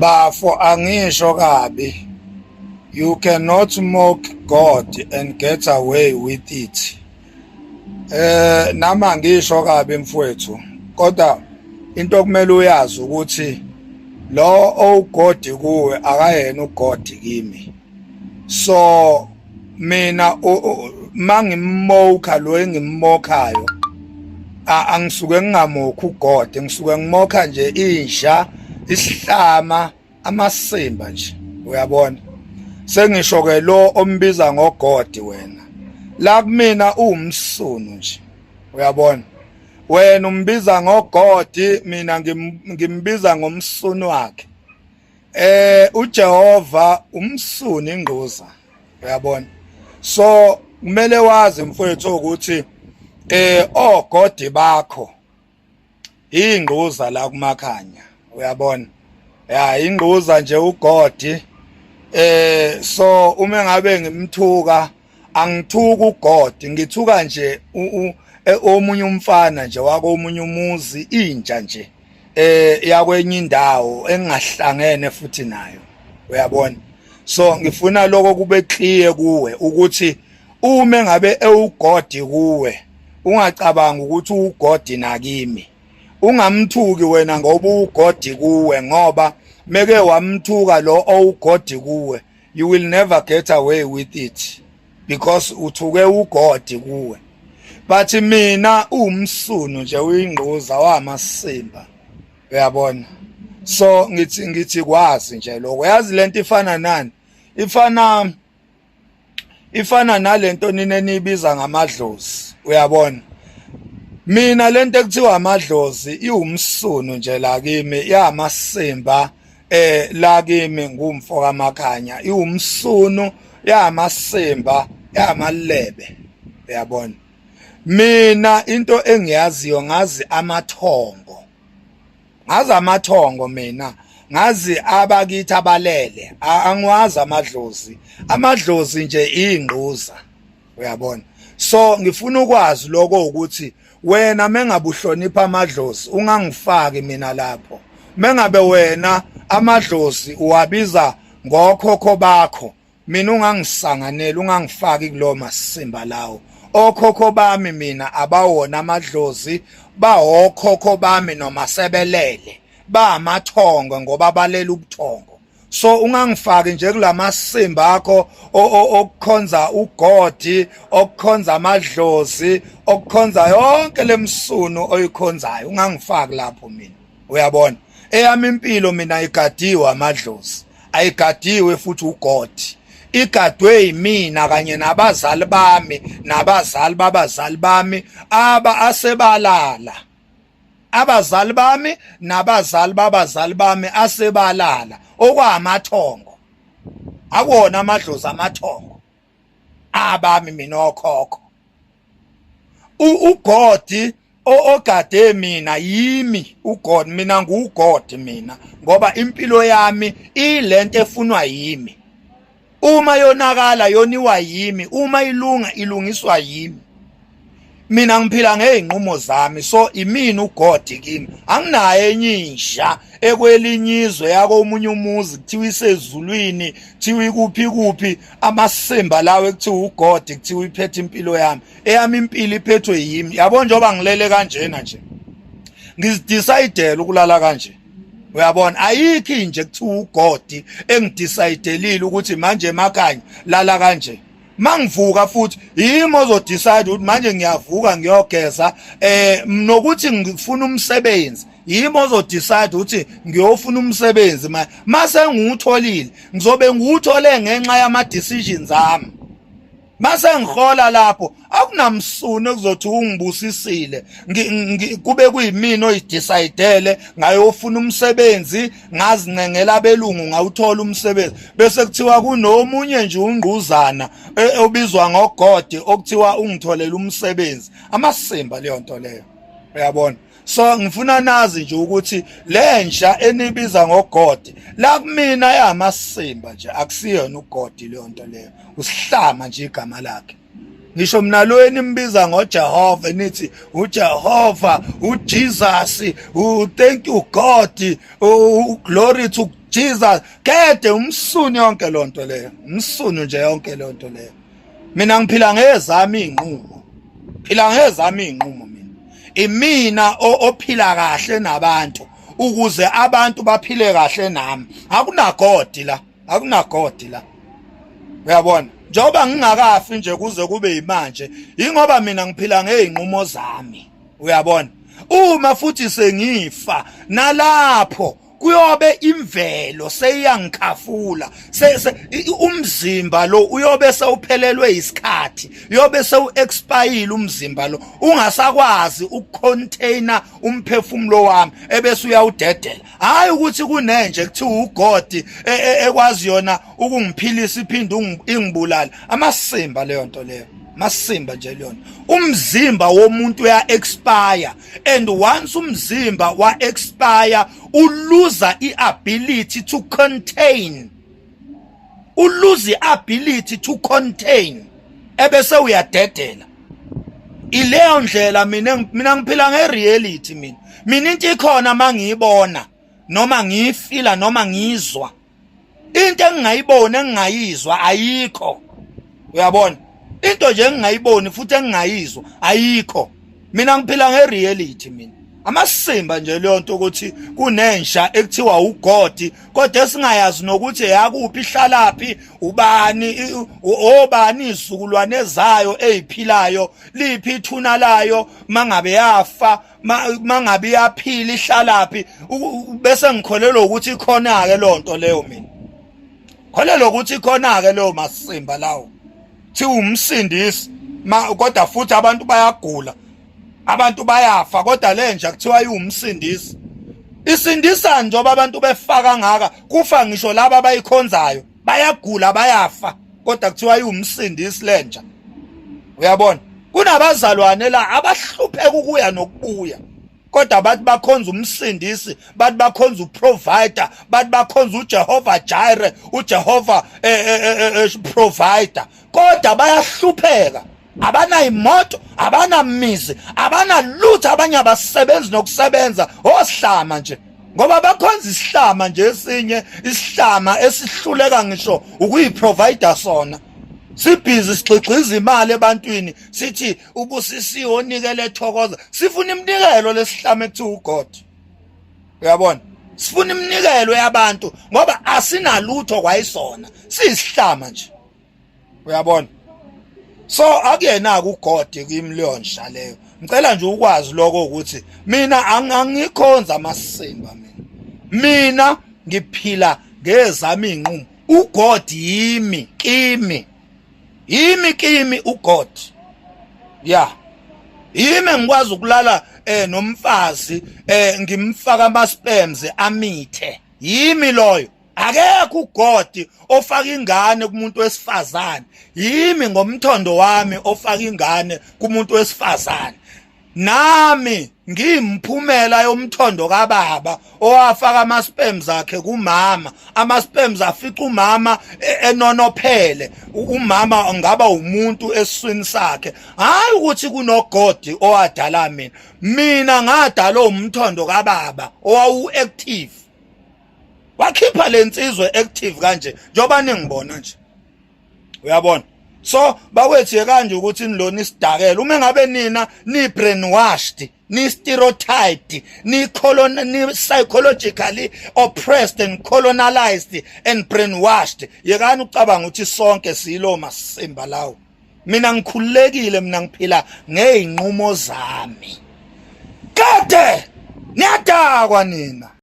Bafo angisho kabi. You cannot mock God and get away with it. Nama ngisho kabi mfowethu. Kodwa into okumele uyazi ukuthi lo owugodi kuwe akayena ugodi kimi. So mina mangimmoka lo engimmokayo angisuke ngingamokho ugodi, ngisuke ngimokha nje insha, isihlama, amasimba nje. Uyabona? Sengisho ke lo ombiza ngogodi wena. La kumina uwumsunu nje. Uyabona? Wena umbiza ngogodi, mina ngimbiza ngomsunu wakhe. uJehova umsuni ingquza. Uyabona? So kumele wazi mfowethu ukuthi ogodi bakho ingquza la kumakhanya. Uyabona? Ya ingquza nje ugodi. So uma ngabe ngimthuka angithuka ugodi, ngithuka nje omunye umfana nje wakomunye umuzi intsha nje yakwenye indawo engahlangene futhi nayo. Uyabona? So ngifuna lokho kube clear kuwe ukuthi uma ngabe ewugodi kuwe ungacabanga ukuthi ugodi nakimi. Ungamthuki wena ngoba ugodi kuwe, ngoba meke wamthuka lo owugodi kuwe, you will never get away with it because uthuke ugodi kuwe. But mina umsunu nje uyingquza wamasimba. Uyabona? So ngithi kwazi nje lokho. Yazi lento ifana nani? Ifana nalento nini enibiza ngamadlozi. Uyabona? Mina lento ekuthiwa amadlozi iwumsunu nje la kimi, yamasimba la kimi ngumfo kaMakhanya, iwumsunu yamasimba yamalebe. Uyabona? Mina into engiyaziyo ngazi amathongo. Ngazi amathongo mina. Ngazi abakithi abalele. Angwazi amadlozi. Amadlozi nje ingquza. Uyabona? So ngifuna ukwazi lokho ukuthi wena mengabuhlonipha amadlozi ungangifaki mina lapho. Mengabe wena amadlozi uwabiza ngokhokho bakho, mina ungangisanganela, ungangifaki kulo masimba lawo. Okhokho bami mina abawona amadlozi, bawokhokho bami noma sebelele, bamathongo ngoba balela ubuthongo. So ungangifaki nje kulamasimba akho okukhonza ugodi, okukhonza amadlozi, okukhonza yonke lemsuno oyikhonzayo. Ungangifaki lapho mina. Uyabona? Eyami impilo mina ayigadiwe amadlozi, ayigadiwe futhi ugodi. Igadwe yimina kanye nabazali bami nabazali babazali bami asebalala. Abazali bami nabazali babazali bami asebalala okwamathongo. Akuwona amadlozi amathongo. Abami mina okhokho. Ugodi ogade mina yimi ugodi, mina ngugodi mina ngoba impilo yami ilento efunwa yimi. Uma yonakala yoniwa yimi, uma ilunga ilungiswa yimi. Mina ngiphila ngeinqumo zami, so imini ugodi kimi. Anginayo enye insha ekwelinyizwe yakomunye umuzi kuthiwa isezulwini, kuthiwa kuphi amasimba lawo ekuthiwa ugodi, kuthiwa iphethe impilo yami. Eyami impilo iphethwe yimi. Yabo njoba ngilele kanjena nje, ngizidecide ukulala kanje. Uyabona? Ayikho nje kuthiwa ugodi engidecidelile ukuthi manje emakhanya lala kanje. Mangivuka futhi yimi ozodecide ukuthi manje ngiyavuka ngiyogeza, nokuthi ngifuna umsebenzi yimi ozodecide ukuthi ngiyofuna umsebenzi. Mase ngutholile ngizobe nguthole ngenxa yama decisions ami. Mase ngihola lapho akunamsuno kuzothi ungibusisile kube kuyimina oyidecidele ngayofuna umsebenzi, ngazincengela abelungu ngawuthola umsebenzi, bese kuthiwa kunomunye nje ungquzana obizwa ngogodi okuthiwa ungitholela umsebenzi. Amasimba leyo nto leyo. Uyabona? So ngifuna nazi nje ukuthi lensha enibiza ngogodi la kumina yamasimba nje akusiyona ugodi leyo nto leyo. Usihlama nje igama lakhe. Ngisho mina lo enimbiza ngoJehova nithi uJehova, uJesus, thank you God, glory to Jesus kede umsuni yonke lonto leyo, umsuni nje yonke lonto leyo. Mina ngiphila ngezami inqumo, phila ngezami inqumo mina. Imina ophila kahle nabantu ukuze abantu baphile kahle nami. Akunagodi la, akunagodi la. Uyabona? Njoba ngingakafi nje kuze kube imanje, ingoba mina ngiphila ngeinqumo zami. Uyabona? Uma futhi sengifa nalapho kuyobe imvelo seyangikhafula umzimba lo uyobe sewuphelelwe isikhathi, uyobe sewu-expire umzimba lo, ungasakwazi ukucontainer umphefumulo wami ebese uyawudedela. Hayi ukuthi kunenje kuthiwa ugodi ekwazi yona ukungiphilisa iphinde ingibulale. Amasimba leyo nto leyo, masimba nje leyona. Umzimba womuntu uya-expire, and once umzimba wa-expire uluza i-ability to contain, uluza i-ability to contain, ebese uyadedela. Ileyo ndlela mina ngiphila nge-reality mina into ikhona mangiyibona noma ngiyifila noma ngiyizwa, into engingayibona engingayizwa ayikho. Uyabona? Into nje engingayiboni futhi engingayizwa ayikho. Mina ngiphila nge-reality mina. Amasimba nje leyo nto ukuthi kunensha ekuthiwa ugodi kodwa esingayazi nokuthi yakuphi ihlalaphi, ubani obani izizukulwane ezayo eziphilayo, liphi ithuna layo mangabe yafa, mangabe yaphila ihlalaphi, bese ngikholelwa ukuthi ikhona ke lonto leyo mina. Kholelwa ukuthi ikhona ke leyo masimba lawo. Thi umsindisi kodwa futhi abantu bayagula, abantu bayafa kodwa lenja kuthiwa iwumsindisi. Isindisa njengoba abantu befaka ngaka, kufa ngisho laba abayikhonzayo, bayagula bayafa kodwa kuthiwa iwumsindisi lenja. Uyabona? Kunabazalwane la abahlupheka ukuya nokubuya kodwa bathi bakhonza umsindisi, bathi bakhonza uprovider, bathi bakhonza uJehova Jireh, uJehova provider, kodwa bayahlupheka. Abana imoto, abana mizi, abana lutho, abanye abasebenzi nokusebenza osihlama nje, ngoba bakhonza isihlama nje esinye, isihlama esihluleka ngisho ukuyiprovider sona. Sibhizi sigxigxiza imali ebantwini sithi ubusisiwe onikele ethokoza, sifuna iminikelo lesihlame ekuthiwa uGod. Uyabona? Sifuna iminikelo yabantu ngoba asinalutho kwayisona, siyisihlama nje. Uyabona? So akuyena uGod kimi leyo nsha leyo. Ngicela nje ukwazi lokho ukuthi mina angikhonza amasimba mina ngiphila ngezami inqumo. uGod yimi kimi. Kimi uGod. Yeah. Yimi ngikwazi ukulala nomfazi ngimfaka ama-sperms amithe. Yimi loyo. Akekho uGod ofaka ingane kumuntu wesifazane. Yimi ngomthondo wami ofaka ingane kumuntu wesifazane. Nami ngimphumela yomthondo kaBaba owafaka ama-sperms akhe kumama. Ama-sperms afica umama enonophele. Umama ngaba umuntu esiswini sakhe. Hayi ukuthi kunoGod owadala mina. Mina ngadala umthondo kaBaba owawu-active. Wakhipha lensizwe active kanje njoba ningibona nje. Uyabona? So bakwethu kanje ukuthi nilona isidakela uma ngabe nina ni brainwashed, ni stereotyped, ni psychologically oppressed and colonialized and brainwashed, yekani ucabanga ukuthi sonke silo masimba lawo. Mina ngikhululekile, mina ngiphila ngeinqumo zami. Kade niyadakwa nina.